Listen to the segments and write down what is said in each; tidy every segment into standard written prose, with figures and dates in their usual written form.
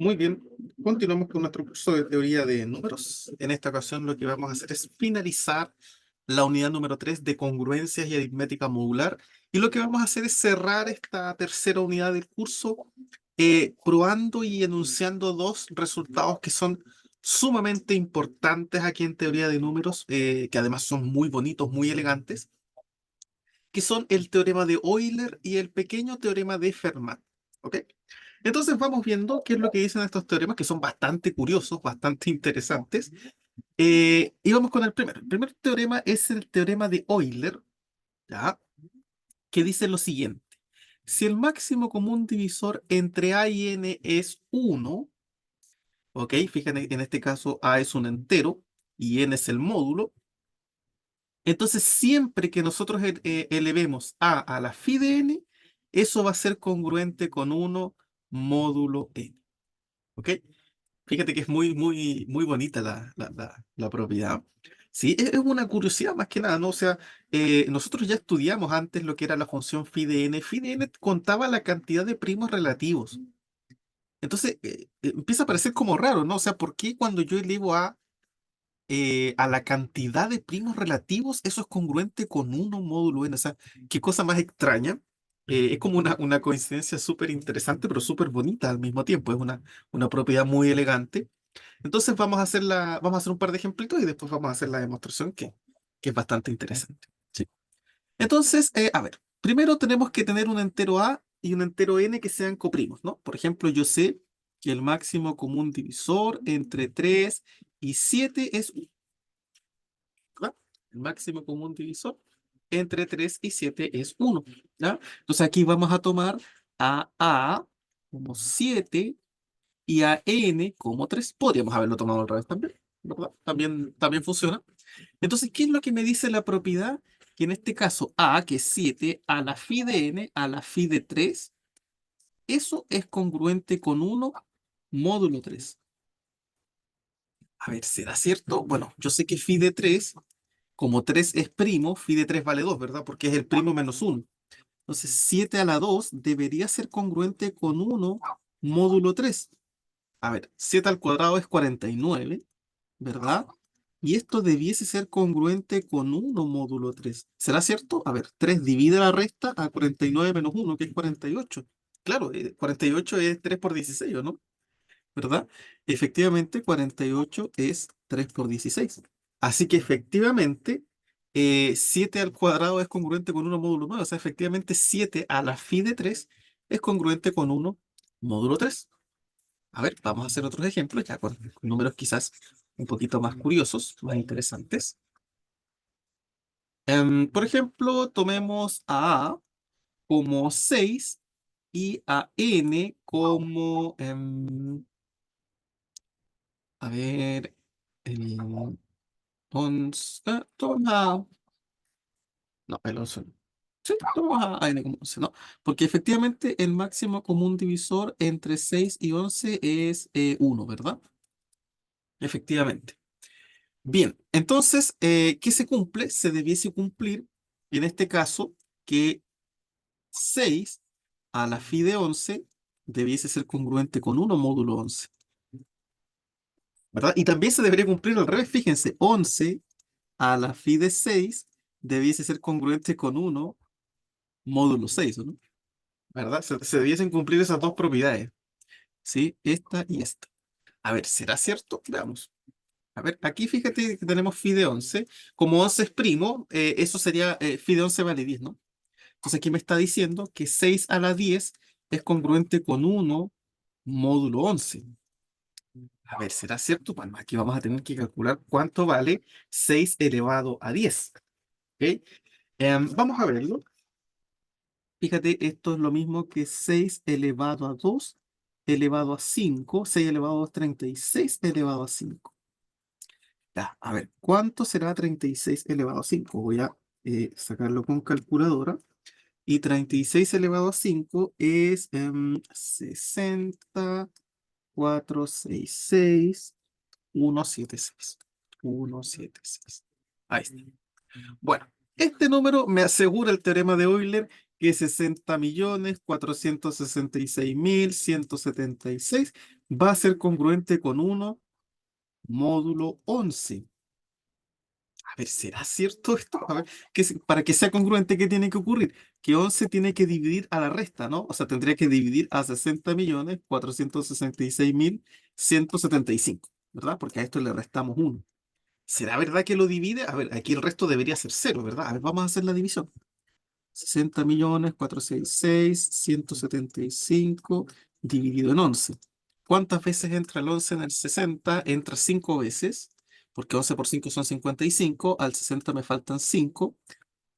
Muy bien, continuamos con nuestro curso de teoría de números. En esta ocasión lo que vamos a hacer es finalizar la unidad número 3 de congruencias y aritmética modular. Y lo que vamos a hacer es cerrar esta tercera unidad del curso probando y enunciando dos resultados que son sumamente importantes aquí en teoría de números, que además son muy bonitos, muy elegantes, que son el teorema de Euler y el pequeño teorema de Fermat. ¿Ok? Entonces vamos viendo qué es lo que dicen estos teoremas, que son bastante curiosos, bastante interesantes. Y vamos con el primero. El primer teorema es el teorema de Euler, ¿ya? Que dice lo siguiente. Si el máximo común divisor entre A y N es 1, ¿ok? Fíjense, en este caso A es un entero y N es el módulo. Entonces, siempre que nosotros elevemos a la phi de N, eso va a ser congruente con 1 módulo N. ¿Ok? Fíjate que es muy, muy, muy bonita la propiedad. Sí, es una curiosidad más que nada, ¿no? O sea, nosotros ya estudiamos antes lo que era la función phi de n. Phi de n contaba la cantidad de primos relativos. Entonces, empieza a parecer como raro, ¿no? O sea, ¿por qué cuando yo elevo a la cantidad de primos relativos, eso es congruente con 1 módulo n? O sea, qué cosa más extraña. Es como una coincidencia súper interesante, pero súper bonita al mismo tiempo. Es una propiedad muy elegante. Entonces vamos a hacer un par de ejemplitos y después vamos a hacer la demostración que es bastante interesante. Sí. Entonces, a ver, primero tenemos que tener un entero A y un entero N que sean coprimos, ¿no? Por ejemplo, yo sé que el máximo común divisor entre 3 y 7 es 1, ¿verdad? El máximo común divisor entre 3 y 7 es 1, ¿ya? Entonces aquí vamos a tomar a A como 7 y a n como 3. Podríamos haberlo tomado al revés también, ¿verdad? También funciona. Entonces, ¿qué es lo que me dice la propiedad? Que en este caso a, que es 7, a la phi de n, a la phi de 3, eso es congruente con 1 módulo 3. A ver, ¿será cierto? Bueno, yo sé que phi de 3, como 3 es primo, phi de 3 vale 2, ¿verdad? Porque es el primo menos 1. Entonces, 7 a la 2 debería ser congruente con 1 módulo 3. A ver, 7 al cuadrado es 49, ¿verdad? Y esto debiese ser congruente con 1 módulo 3. ¿Será cierto? A ver, 3 divide la resta a 49 menos 1, que es 48. Claro, 48 es 3 por 16, ¿o no? ¿Verdad? Efectivamente, 48 es 3 por 16. Así que efectivamente, 7 al cuadrado es congruente con 1 módulo 9. O sea, efectivamente, 7 a la phi de 3 es congruente con 1 módulo 3. A ver, vamos a hacer otros ejemplos, ya con números quizás un poquito más curiosos, más interesantes. Por ejemplo, tomemos a A como 6 y a N como, a ver, el 11, no, el 11 no. Sí, tomemos a N como 11, ¿no? Porque efectivamente el máximo común divisor entre 6 y 11 es 1, ¿verdad? Efectivamente. Bien, entonces, ¿qué se cumple? Se debiese cumplir, en este caso, que 6 a la phi de 11 debiese ser congruente con 1 módulo 11, ¿verdad? Y también se debería cumplir al revés, fíjense, 11 a la phi de 6 debiese ser congruente con 1 módulo 6, ¿o no? ¿Verdad? Se debiesen cumplir esas dos propiedades, ¿sí? Esta y esta. A ver, ¿será cierto? Veamos. A ver, aquí fíjate que tenemos phi de 11. Como 11 es primo, eso sería, phi de 11 vale 10, ¿no? Entonces aquí me está diciendo que 6 a la 10 es congruente con 1 módulo 11. A ver, ¿será cierto? Bueno, aquí vamos a tener que calcular cuánto vale 6 elevado a 10. ¿Ok? Vamos a verlo. Fíjate, esto es lo mismo que 6 elevado a 2 elevado a 5. 6 elevado a 2, 36 elevado a 5. Ya, a ver, ¿cuánto será 36 elevado a 5? Voy a sacarlo con calculadora. Y 36 elevado a 5 es 60, 466, 176. 176. Ahí está. Bueno, este número me asegura el teorema de Euler que 60.466.176 va a ser congruente con 1 módulo 11. A ver, ¿será cierto esto? A ver, para que sea congruente, ¿qué tiene que ocurrir? Que 11 tiene que dividir a la resta, ¿no? O sea, tendría que dividir a 60.466.175, ¿verdad? Porque a esto le restamos 1. ¿Será verdad que lo divide? A ver, aquí el resto debería ser 0, ¿verdad? A ver, vamos a hacer la división. 60.466.175 dividido en 11. ¿Cuántas veces entra el 11 en el 60? Entra 5 veces, porque 11 por 5 son 55. Al 60 me faltan 5.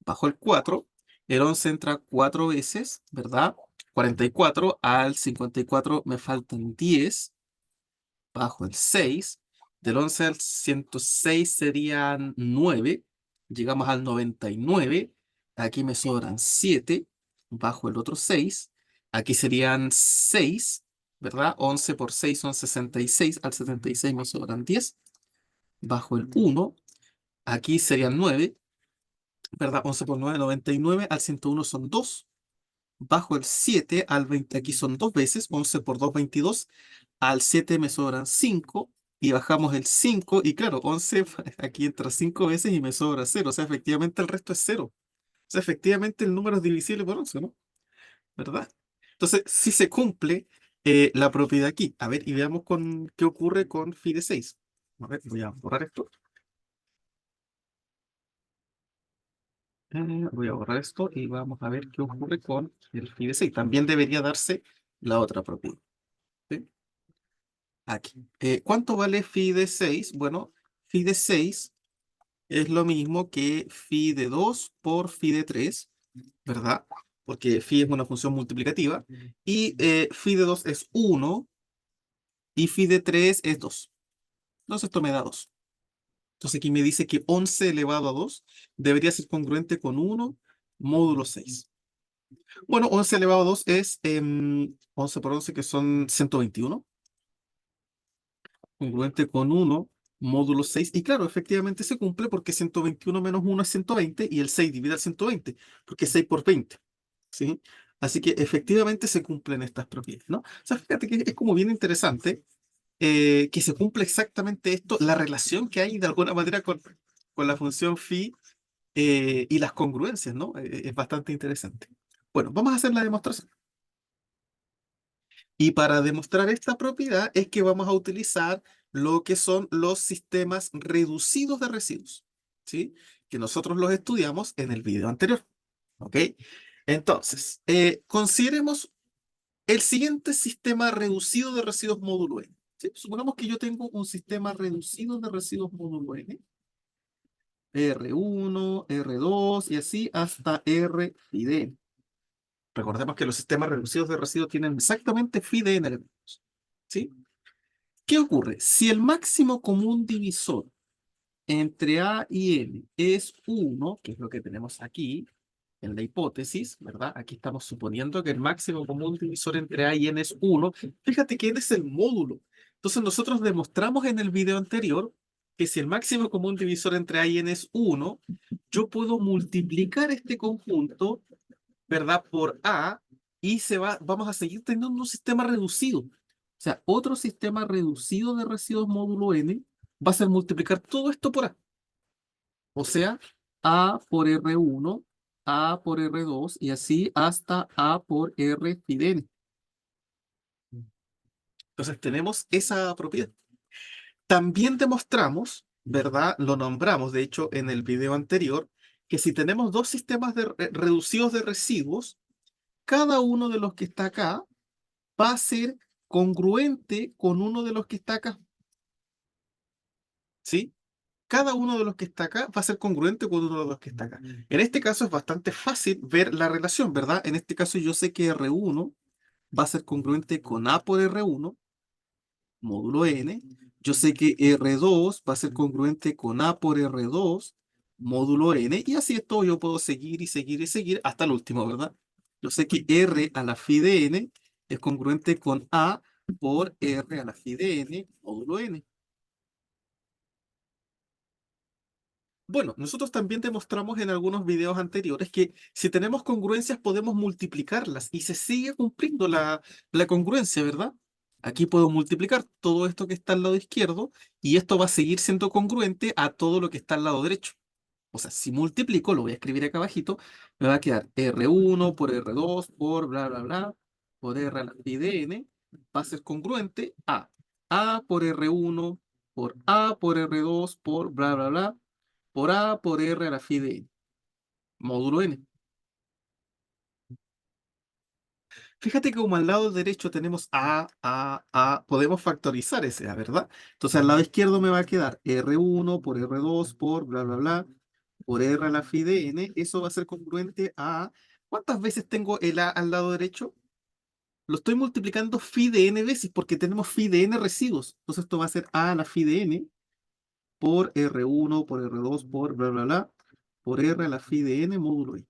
Bajo el 4. El 11 entra 4 veces, ¿verdad? 44. Al 54 me faltan 10. Bajo el 6. Del 11 al 106 serían 9. Llegamos al 99. Aquí me sobran 7. Bajo el otro 6. Aquí serían 6, ¿verdad? 11 por 6 son 66. Al 76 me sobran 10. Bajo el 1. Aquí serían 9, ¿verdad? 11 por 9, 99. Al 101 son 2. Bajo el 7 al 20, aquí son 2 veces. 11 por 2, 22. Al 7 me sobran 5 y bajamos el 5 y claro, 11 aquí entra 5 veces y me sobra 0. O sea, efectivamente el resto es 0. O sea, efectivamente el número es divisible por 11, ¿no? ¿Verdad? Entonces, si se cumple la propiedad aquí. A ver, y veamos qué ocurre con phi de 6. A ver, voy a borrar esto. Voy a borrar esto y vamos a ver qué ocurre con el phi de 6. También debería darse la otra propiedad. ¿Sí? Aquí. ¿Cuánto vale phi de 6? Bueno, phi de 6 es lo mismo que phi de 2 por phi de 3, ¿verdad? Porque phi es una función multiplicativa. Y phi de 2 es 1 y phi de 3 es 2. Entonces esto me da 2. Entonces aquí me dice que 11 elevado a 2 debería ser congruente con 1 módulo 6. Bueno, 11 elevado a 2 es 11 por 11 que son 121. Congruente con 1 módulo 6. Y claro, efectivamente se cumple porque 121 menos 1 es 120 y el 6 divide al 120, porque es 6 por 20. ¿Sí? Así que efectivamente se cumplen estas propiedades, ¿no? O sea, fíjate que es como bien interesante que se cumpla exactamente esto, la relación que hay de alguna manera con la función phi y las congruencias, ¿no? Es bastante interesante. Bueno, vamos a hacer la demostración. Y para demostrar esta propiedad es que vamos a utilizar lo que son los sistemas reducidos de residuos, ¿sí? Que nosotros los estudiamos en el video anterior, ¿ok? Entonces, consideremos el siguiente sistema reducido de residuos módulo n. ¿Sí? Supongamos que yo tengo un sistema reducido de residuos módulo n, R1, R2 y así hasta R y D. Recordemos que los sistemas reducidos de residuos tienen exactamente phi de n elementos, ¿sí? ¿Qué ocurre? Si el máximo común divisor entre A y N es 1, que es lo que tenemos aquí en la hipótesis, ¿verdad? Aquí estamos suponiendo que el máximo común divisor entre A y N es 1. Fíjate que N es el módulo. Entonces nosotros demostramos en el video anterior que si el máximo común divisor entre A y N es 1, yo puedo multiplicar este conjunto, ¿verdad? Por A y vamos a seguir teniendo un sistema reducido. O sea, otro sistema reducido de residuos módulo n va a ser multiplicar todo esto por A. O sea, A por R1, A por R2 y así hasta A por R phi de n. Entonces tenemos esa propiedad. También demostramos, ¿verdad? Lo nombramos, de hecho, en el video anterior, que si tenemos dos sistemas reducidos de residuos, cada uno de los que está acá va a ser congruente con uno de los que está acá, ¿sí? Cada uno de los que está acá va a ser congruente con uno de los que está acá. En este caso es bastante fácil ver la relación, ¿verdad? En este caso yo sé que R1 va a ser congruente con A por R1, módulo N. Yo sé que R2 va a ser congruente con A por R2, módulo N. Y así esto yo puedo seguir y seguir y seguir hasta el último, ¿verdad? Yo sé que R a la phi de N es congruente con A por R a la phi de N, módulo N. Bueno, nosotros también demostramos en algunos videos anteriores que si tenemos congruencias podemos multiplicarlas y se sigue cumpliendo la congruencia, ¿verdad? Aquí puedo multiplicar todo esto que está al lado izquierdo y esto va a seguir siendo congruente a todo lo que está al lado derecho. O sea, si multiplico, lo voy a escribir acá abajito, me va a quedar R1 por R2 por bla, bla, bla, por R a la phi de n, va a ser congruente a A por R1 por A por R2 por bla, bla, bla, por A por R a la phi de n, módulo n. Fíjate que como al lado derecho tenemos A, podemos factorizar ese A, ¿verdad? Entonces al lado izquierdo me va a quedar R1 por R2 por bla, bla, bla, por R a la phi de n. Eso va a ser congruente a... ¿Cuántas veces tengo el A al lado derecho? Lo estoy multiplicando phi de n veces porque tenemos phi de n residuos. Entonces esto va a ser A a la phi de n por R1 por R2 por bla, bla, bla, por R a la phi de n módulo i.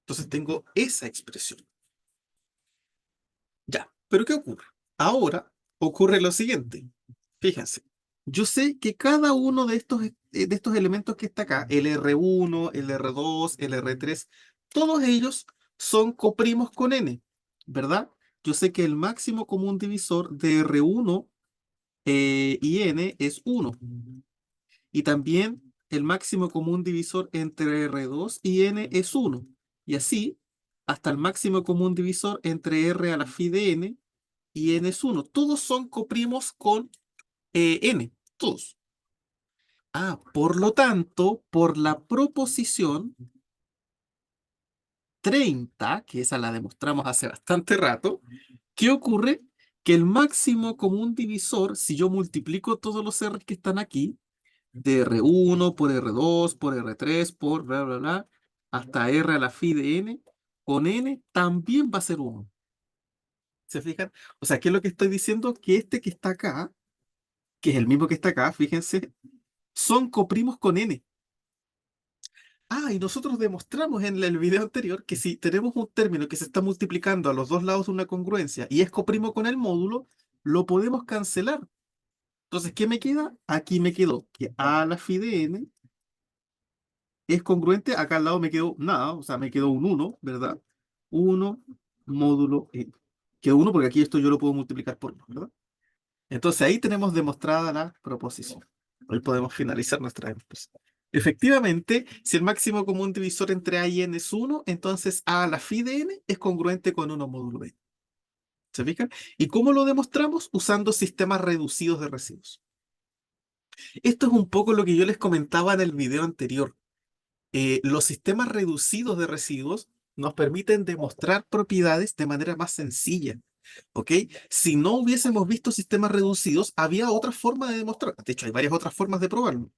Entonces tengo esa expresión. Ya, pero ¿qué ocurre? Ahora ocurre lo siguiente. Fíjense, yo sé que cada uno de estos elementos que está acá, el R1, el R2, el R3, todos ellos son coprimos con n, ¿verdad? Yo sé que el máximo común divisor de R1 y n es 1. Y también el máximo común divisor entre R2 y n es 1. Y así, hasta el máximo común divisor entre R a la phi de n y n es 1. Todos son coprimos con n, todos. Por lo tanto, por la proposición 30, que esa la demostramos hace bastante rato, ¿qué ocurre? Que el máximo común divisor, si yo multiplico todos los R que están aquí, de R1 por R2 por R3 por bla, bla, bla, hasta R a la phi de n, con n también va a ser 1. ¿Se fijan? O sea, ¿qué es lo que estoy diciendo? Que este que está acá, que es el mismo que está acá, fíjense, son coprimos con n. Y nosotros demostramos en el video anterior que si tenemos un término que se está multiplicando a los dos lados de una congruencia y es coprimo con el módulo, lo podemos cancelar. Entonces, ¿qué me queda? Aquí me quedó que a la phi de n es congruente, acá al lado me quedó nada, o sea, me quedó un 1, ¿verdad? 1 módulo n. Quedó 1 porque aquí esto yo lo puedo multiplicar por 1, ¿verdad? Entonces ahí tenemos demostrada la proposición. Hoy podemos finalizar nuestra demostración. Efectivamente, si el máximo común divisor entre A y N es 1, entonces A a la phi de N es congruente con 1 módulo N. ¿Se fijan? ¿Y cómo lo demostramos? Usando sistemas reducidos de residuos. Esto es un poco lo que yo les comentaba en el video anterior. Los sistemas reducidos de residuos nos permiten demostrar propiedades de manera más sencilla. ¿Ok? Si no hubiésemos visto sistemas reducidos, había otra forma de demostrar. De hecho, hay varias otras formas de probarlo.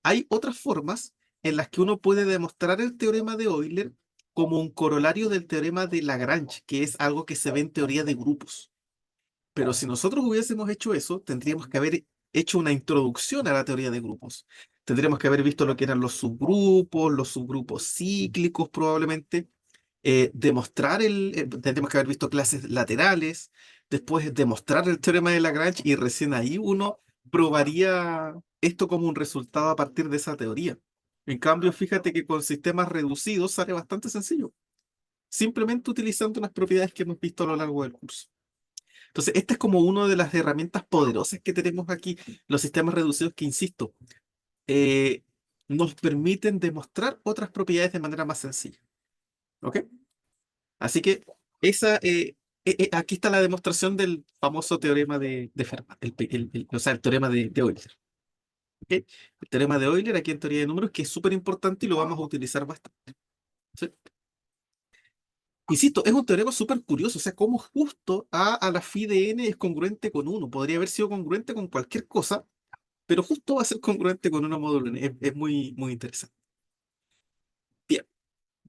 Hay otras formas en las que uno puede demostrar el teorema de Euler como un corolario del teorema de Lagrange, que es algo que se ve en teoría de grupos. Pero si nosotros hubiésemos hecho eso, tendríamos que haber hecho una introducción a la teoría de grupos. Tendríamos que haber visto lo que eran los subgrupos cíclicos probablemente, tendríamos que haber visto clases laterales, después demostrar el teorema de Lagrange y recién ahí uno probaría esto como un resultado a partir de esa teoría. En cambio, fíjate que con sistemas reducidos sale bastante sencillo, simplemente utilizando unas propiedades que hemos visto a lo largo del curso. Entonces, esta es como una de las herramientas poderosas que tenemos aquí, los sistemas reducidos que, insisto, eh, nos permiten demostrar otras propiedades de manera más sencilla. ¿Ok? Así que aquí está la demostración del famoso teorema de Fermat, o sea, el teorema de Euler. ¿Ok? El teorema de Euler aquí en teoría de números, que es súper importante y lo vamos a utilizar bastante. ¿Sí? Insisto, es un teorema súper curioso, o sea, cómo justo A a la phi de n es congruente con uno. Podría haber sido congruente con cualquier cosa, pero justo va a ser congruente con una módulo n. Es muy, muy interesante. Bien,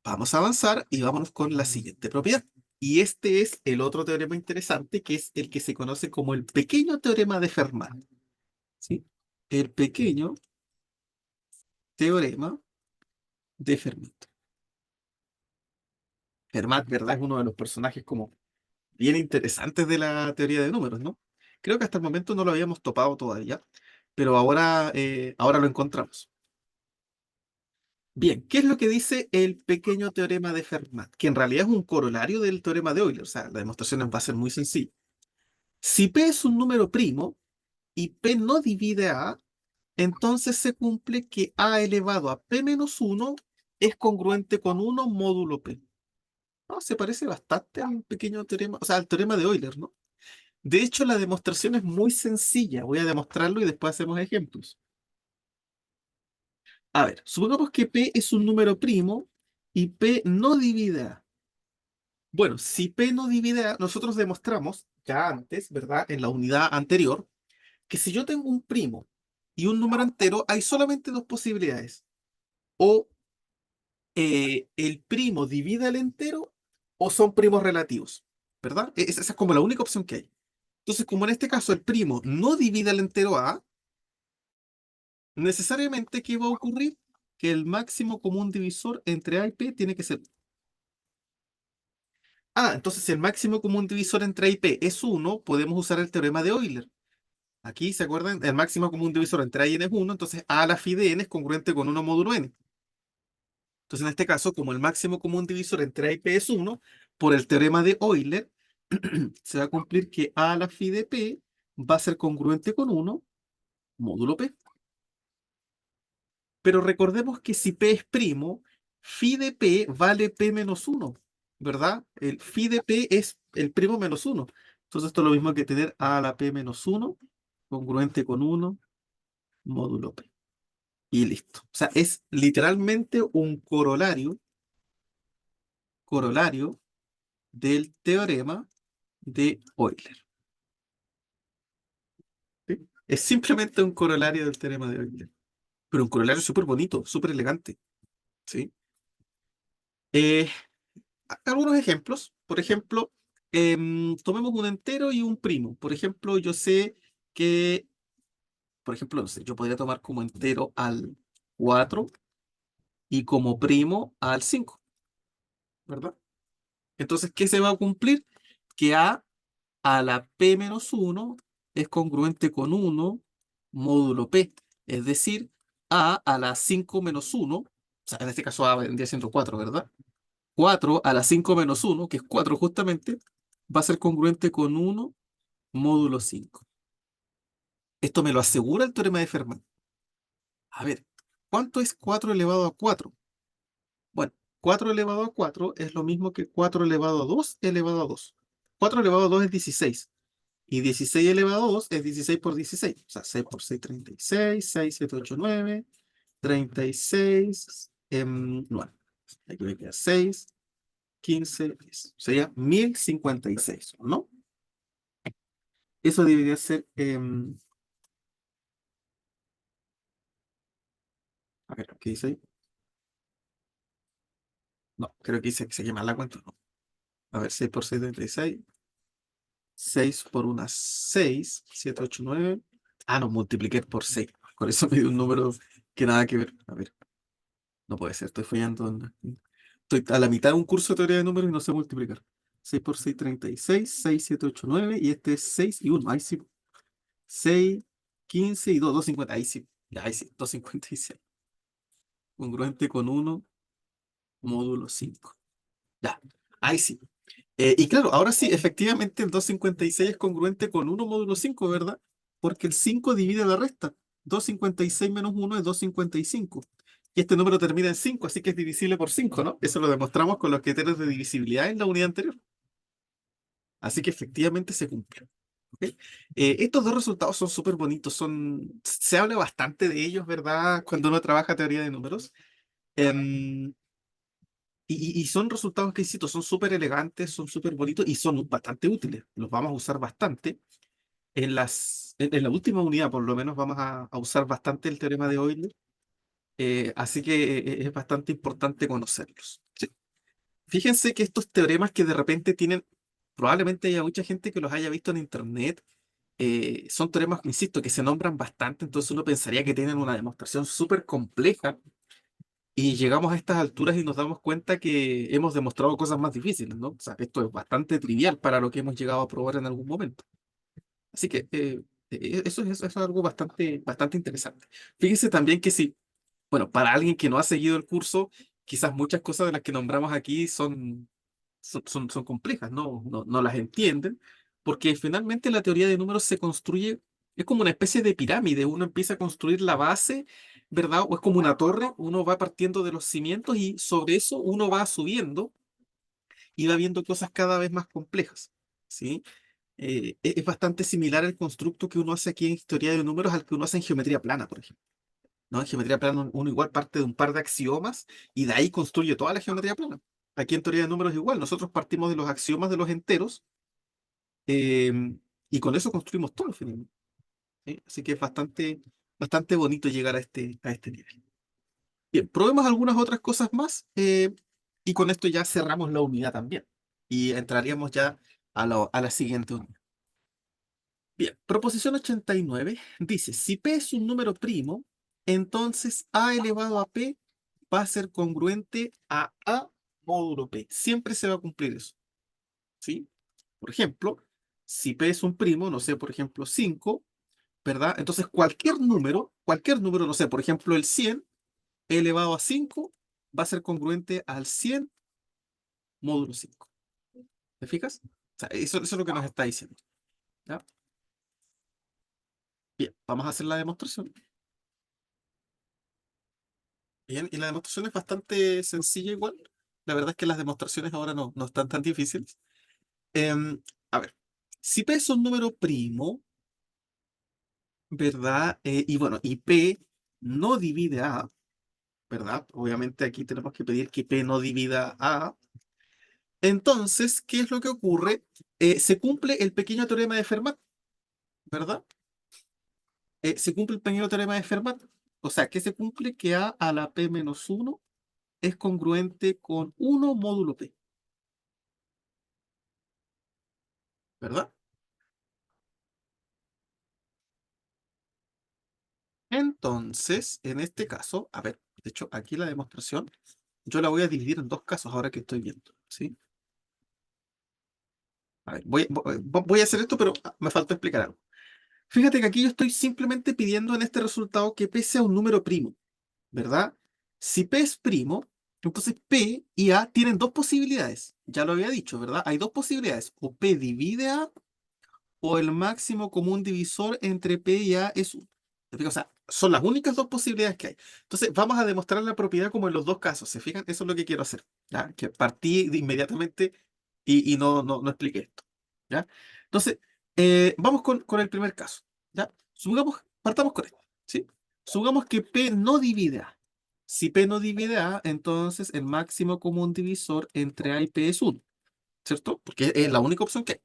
vamos a avanzar y vámonos con la siguiente propiedad. Y este es el otro teorema interesante, que es el que se conoce como el pequeño teorema de Fermat. ¿Sí? El pequeño teorema de Fermat. Fermat, ¿verdad? Es uno de los personajes como bien interesantes de la teoría de números, ¿no? Creo que hasta el momento no lo habíamos topado todavía, pero ahora lo encontramos. Bien, ¿qué es lo que dice el pequeño teorema de Fermat? Que en realidad es un corolario del teorema de Euler, o sea, la demostración va a ser muy sencilla. Si P es un número primo y P no divide a A, entonces se cumple que A elevado a P menos uno es congruente con uno módulo P. ¿No? Se parece bastante al pequeño teorema, o sea, al teorema de Euler, ¿no? De hecho, la demostración es muy sencilla. Voy a demostrarlo y después hacemos ejemplos. A ver, supongamos que P es un número primo y P no divide A. Bueno, si P no divide A, nosotros demostramos ya antes, ¿verdad? En la unidad anterior, que si yo tengo un primo y un número entero, hay solamente dos posibilidades. O el primo divide al entero o son primos relativos, ¿verdad? Esa es como la única opción que hay. Entonces, como en este caso el primo no divide al entero A, necesariamente, ¿qué va a ocurrir? Que el máximo común divisor entre A y P tiene que ser... Ah, entonces si el máximo común divisor entre A y P es uno, podemos usar el teorema de Euler. Aquí, ¿se acuerdan? El máximo común divisor entre A y N es uno, entonces A a la phi de N es congruente con uno módulo N. Entonces, en este caso, como el máximo común divisor entre A y P es uno, por el teorema de Euler, se va a cumplir que A a la phi de P va a ser congruente con uno módulo P. Pero recordemos que si P es primo, phi de P vale P menos uno, ¿verdad? El phi de P es el primo menos uno. Entonces esto es lo mismo que tener A a la P menos uno, congruente con uno, módulo P. Y listo. O sea, es literalmente un corolario del teorema de Euler. ¿Sí? Es simplemente un corolario del teorema de Euler. Pero un corolario súper bonito, súper elegante. ¿Sí? Eh, algunos ejemplos. Por ejemplo, tomemos un entero y un primo. Por ejemplo, yo sé que, por ejemplo, no sé, yo podría tomar como entero al 4 y como primo al 5, ¿verdad? Entonces, ¿qué se va a cumplir? Que a la p menos uno es congruente con uno módulo p. Es decir, a la 5 menos uno, o sea, en este caso a vendría siendo 4, ¿verdad? 4 a la 5 menos uno, que es 4 justamente, va a ser congruente con uno módulo 5. Esto me lo asegura el teorema de Fermat. A ver, ¿cuánto es 4 elevado a 4? Bueno, 4 elevado a 4 es lo mismo que 4 elevado a 2 elevado a 2. 4 elevado a 2 es 16. Y 16 elevado a 2 es 16 por 16. O sea, 6 por 6, 36. 6, 7, 8, 9. 36. 9. Aquí me queda 6, 15, 10. Sería 1056, ¿no? Eso debería ser... a ver, ¿qué dice ahí? No, creo que dice que se llama la cuenta, ¿no? A ver, 6 por 6, 36. 6 por unas 6, 7, 8, 9. Ah, no, multipliqué por 6. Por eso me dio un número que nada que ver. A ver, no puede ser, estoy fallando. Estoy a la mitad de un curso de teoría de números y no sé multiplicar. 6 por 6, 36. 6, 7, 8, 9. Y este es 6 y 1. Ahí sí. 6, 15 y 2, 250. Ahí sí. Ya, ahí sí, 256. Congruente con uno módulo 5. Ya, ahí sí. Y claro, ahora sí, efectivamente el 256 es congruente con uno módulo 5, ¿verdad? Porque el 5 divide la resta. 256 menos uno es 255. Y este número termina en 5, así que es divisible por 5, ¿no? Eso lo demostramos con los criterios de divisibilidad en la unidad anterior. Así que efectivamente se cumple. ¿Ok? Estos dos resultados son súper bonitos, se habla bastante de ellos, ¿verdad? Cuando uno trabaja teoría de números. Em, y son resultados que, insisto, son súper elegantes, son súper bonitos y son bastante útiles. Los vamos a usar bastante. En la última unidad, por lo menos, vamos a usar bastante el teorema de Euler. Así que es bastante importante conocerlos. Sí. Fíjense que estos teoremas que de repente tienen, probablemente haya mucha gente que los haya visto en internet, son teoremas, insisto, que se nombran bastante, entonces uno pensaría que tienen una demostración súper compleja y llegamos a estas alturas y nos damos cuenta que hemos demostrado cosas más difíciles, ¿no? O sea, que esto es bastante trivial para lo que hemos llegado a probar en algún momento. Así que eso es algo bastante interesante. Fíjense también que si Bueno, para alguien que no ha seguido el curso, quizás muchas cosas de las que nombramos aquí son complejas, no las entienden, porque finalmente la teoría de números se construye, es como una especie de pirámide, uno empieza a construir la base, ¿verdad? O es como una torre, uno va partiendo de los cimientos y sobre eso uno va subiendo y va viendo cosas cada vez más complejas, ¿sí? Es bastante similar el constructo que uno hace aquí en teoría de números al que uno hace en geometría plana, por ejemplo. ¿No? En geometría plana uno igual parte de un par de axiomas y de ahí construye toda la geometría plana. Aquí en teoría de números igual, nosotros partimos de los axiomas de los enteros y con eso construimos todo finalmente. ¿Sí? Así que es bastante bonito llegar a este nivel. Bien, probemos algunas otras cosas más y con esto ya cerramos la unidad también y entraríamos ya a la siguiente unidad. Bien, proposición 89 dice, si P es un número primo, entonces A elevado a P va a ser congruente a A módulo P. Siempre se va a cumplir eso, ¿sí? Por ejemplo, si P es un primo, no sé, por ejemplo, 5, ¿verdad? Entonces cualquier número, no sé, por ejemplo, el 100 elevado a 5 va a ser congruente al 100 módulo 5. ¿Te fijas? O sea, eso es lo que nos está diciendo, ¿ya? Bien, vamos a hacer la demostración. Bien, y la demostración es bastante sencilla igual. La verdad es que las demostraciones ahora no están tan difíciles. Em, a ver, si P es un número primo, ¿verdad? Y bueno, y P no divide A, ¿verdad? Obviamente aquí tenemos que pedir que P no divida A. Entonces, ¿qué es lo que ocurre? Se cumple el pequeño teorema de Fermat, ¿verdad? Se cumple el pequeño teorema de Fermat. O sea, ¿qué se cumple? Que A a la P menos 1 es congruente con 1 módulo P, ¿verdad? Entonces, en este caso, a ver, de hecho, aquí la demostración, yo la voy a dividir en dos casos ahora que estoy viendo, ¿sí? A ver, voy a hacer esto, pero me falta explicar algo. Fíjate que aquí yo estoy simplemente pidiendo en este resultado que P sea un número primo, ¿verdad? Si P es primo, entonces P y A tienen dos posibilidades. Ya lo había dicho, ¿verdad? Hay dos posibilidades. O P divide A o el máximo común divisor entre P y A es 1. ¿Se fijan? O sea, son las únicas dos posibilidades que hay. Entonces, vamos a demostrar la propiedad como en los dos casos. ¿Se fijan? Eso es lo que quiero hacer. ¿Ya? Que partí inmediatamente y no expliqué esto. ¿Ya? Entonces, vamos con el primer caso. ¿Ya? Partamos con esto. ¿Sí? Supongamos que P no divide A. Si P no divide A, entonces el máximo común divisor entre A y P es 1. ¿Cierto? Porque es la única opción que hay.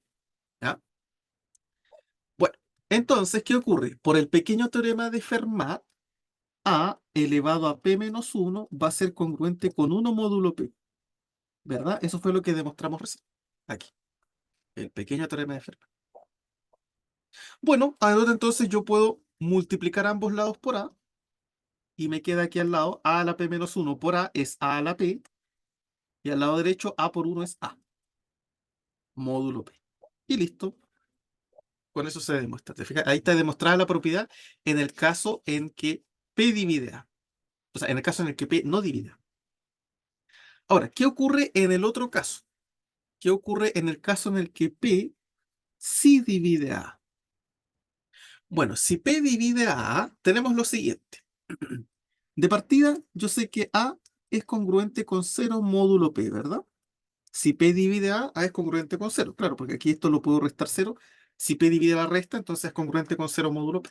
¿Ya? Bueno, entonces, ¿qué ocurre? Por el pequeño teorema de Fermat, A elevado a P menos 1 va a ser congruente con 1 módulo P, ¿verdad? Eso fue lo que demostramos recién. Aquí, el pequeño teorema de Fermat. Bueno, ahora entonces yo puedo multiplicar ambos lados por A y me queda aquí al lado A a la P menos 1 por A es A a la P y al lado derecho A por 1 es A, módulo P. Y listo, con eso se demuestra. ¿Te fijas? Ahí está demostrada la propiedad en el caso en que P divide A. O sea, en el caso en el que P no divide A. Ahora, ¿qué ocurre en el otro caso? ¿Qué ocurre en el caso en el que P sí divide a A? Bueno, si P divide a A, tenemos lo siguiente. De partida, yo sé que A es congruente con 0 módulo P, ¿verdad? Si P divide A es congruente con 0. Claro, porque aquí esto lo puedo restar 0. Si P divide la resta, entonces es congruente con 0 módulo P.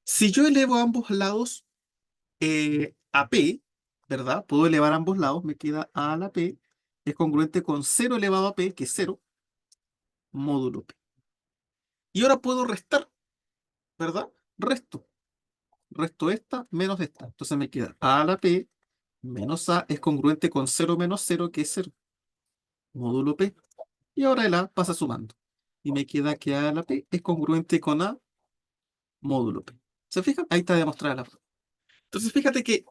Si yo elevo a ambos lados a P, ¿verdad? Puedo elevar a ambos lados, me queda A a la P, es congruente con 0 elevado a P, que es 0, módulo P. Y ahora puedo restar, ¿verdad? Resto esta menos esta. Entonces me queda A a la P menos A es congruente con 0 menos 0, que es 0, módulo P. Y ahora el A pasa sumando. Y me queda que A a la P es congruente con A módulo P. ¿Se fijan? Ahí está demostrada la prueba. Entonces fíjate que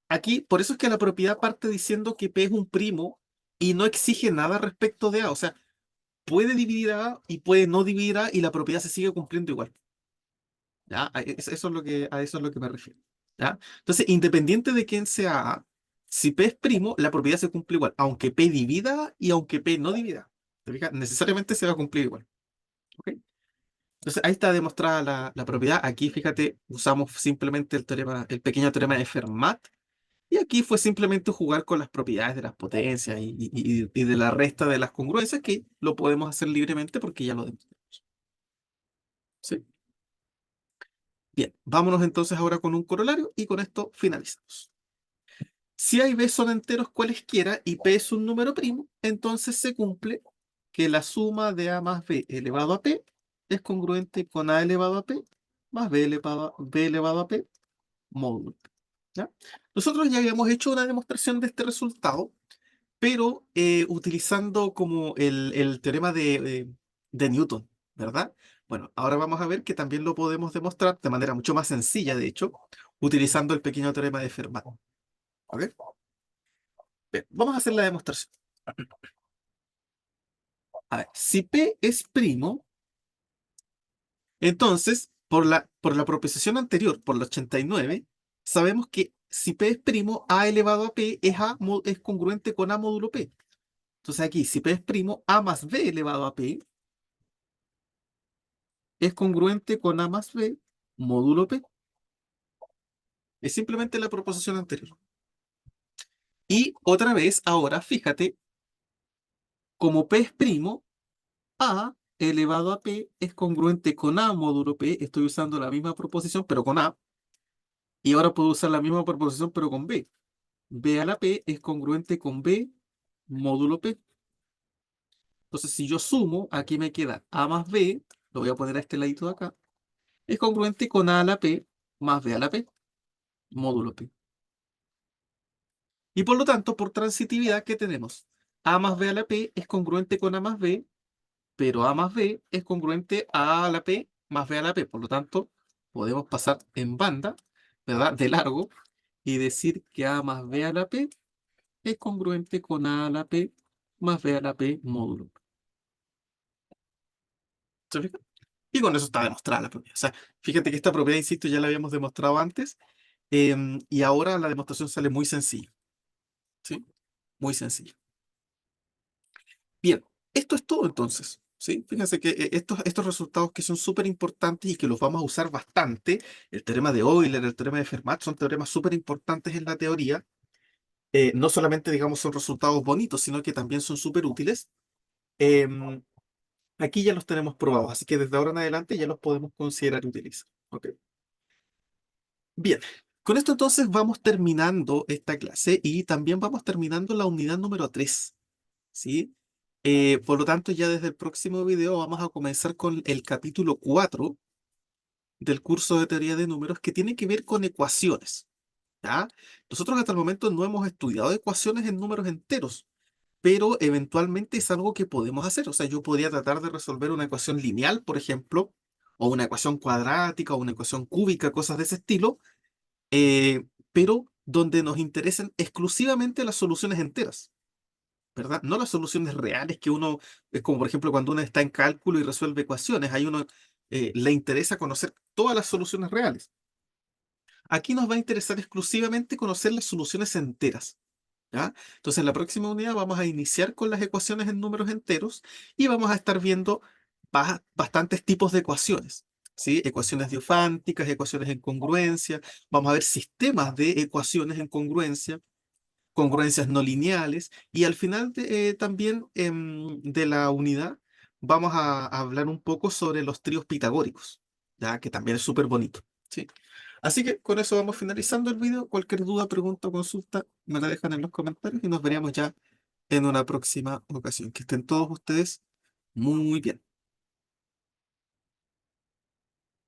aquí, por eso es que la propiedad parte diciendo que P es un primo y no exige nada respecto de A. O sea, puede dividir a A y puede no dividir a A y la propiedad se sigue cumpliendo igual. ¿Ya? Eso es lo que, a eso es lo que me refiero. ¿Ya? Entonces, independiente de quién sea A, si P es primo, la propiedad se cumple igual, aunque P divida y aunque P no divida. ¿Te fijas? Necesariamente se va a cumplir igual. ¿Ok? Entonces, ahí está demostrada la propiedad. Aquí, fíjate, usamos simplemente el teorema, el pequeño teorema de Fermat. Y aquí fue simplemente jugar con las propiedades de las potencias y de la resta de las congruencias, que lo podemos hacer libremente porque ya lo demostramos. ¿Sí? Bien, vámonos entonces ahora con un corolario y con esto finalizamos. Si A y B son enteros cualesquiera y P es un número primo, entonces se cumple que la suma de A más B elevado a P es congruente con A elevado a P más B elevado a P módulo P. ¿Ya? Nosotros ya habíamos hecho una demostración de este resultado, pero utilizando como el teorema de Newton, ¿verdad? Bueno, ahora vamos a ver que también lo podemos demostrar de manera mucho más sencilla, de hecho, utilizando el pequeño teorema de Fermat. ¿Ok? Bien, vamos a hacer la demostración. A ver, si P es primo, entonces, por la proposición anterior, por la 89, sabemos que si P es primo, A elevado a P es congruente con A módulo P. Entonces aquí, si P es primo, A más B elevado a P es congruente con A más B módulo P. Es simplemente la proposición anterior. Y otra vez, ahora, fíjate, como P es primo, A elevado a P es congruente con A módulo P. Estoy usando la misma proposición, pero con A. Y ahora puedo usar la misma proposición, pero con B. B a la P es congruente con B módulo P. Entonces, si yo sumo, aquí me queda A más B, lo voy a poner a este ladito de acá, es congruente con A a la P más B a la P módulo P. Y por lo tanto, por transitividad, ¿qué tenemos? A más B a la P es congruente con A más B, pero A más B es congruente a la P más B a la P. Por lo tanto, podemos pasar en banda, ¿verdad? De largo, y decir que A más B a la P es congruente con A a la P más B a la P módulo. ¿Se fija? Y con eso está demostrada la propiedad. O sea, fíjate que esta propiedad, insisto, ya la habíamos demostrado antes, y ahora la demostración sale muy sencilla. ¿Sí? Muy sencilla. Bien, esto es todo entonces. ¿Sí? Fíjense que estos resultados que son súper importantes y que los vamos a usar bastante, el teorema de Euler, el teorema de Fermat, son teoremas súper importantes en la teoría. No solamente, digamos, son resultados bonitos, sino que también son súper útiles. Em, Aquí ya los tenemos probados, así que desde ahora en adelante ya los podemos considerar útiles. ¿Ok? Bien, con esto entonces vamos terminando esta clase y también vamos terminando la unidad número 3. ¿Sí? Por lo tanto, ya desde el próximo video vamos a comenzar con el capítulo 4 del curso de teoría de números que tiene que ver con ecuaciones. ¿Ya? Nosotros hasta el momento no hemos estudiado ecuaciones en números enteros, pero eventualmente es algo que podemos hacer. O sea, yo podría tratar de resolver una ecuación lineal, por ejemplo, o una ecuación cuadrática, o una ecuación cúbica, cosas de ese estilo, pero donde nos interesen exclusivamente las soluciones enteras, ¿verdad? No las soluciones reales que uno, es como por ejemplo cuando uno está en cálculo y resuelve ecuaciones, ahí uno le interesa conocer todas las soluciones reales. Aquí nos va a interesar exclusivamente conocer las soluciones enteras. ¿Ya? Entonces, en la próxima unidad vamos a iniciar con las ecuaciones en números enteros y vamos a estar viendo bastantes tipos de ecuaciones. ¿Sí? Ecuaciones diofánticas, ecuaciones en congruencia, vamos a ver sistemas de ecuaciones en congruencia, congruencias no lineales, y al final también de la unidad vamos a hablar un poco sobre los tríos pitagóricos, ya que también es súper bonito. ¿Sí? Así que con eso vamos finalizando el video. Cualquier duda, pregunta o consulta me la dejan en los comentarios y nos veremos ya en una próxima ocasión. Que estén todos ustedes muy bien.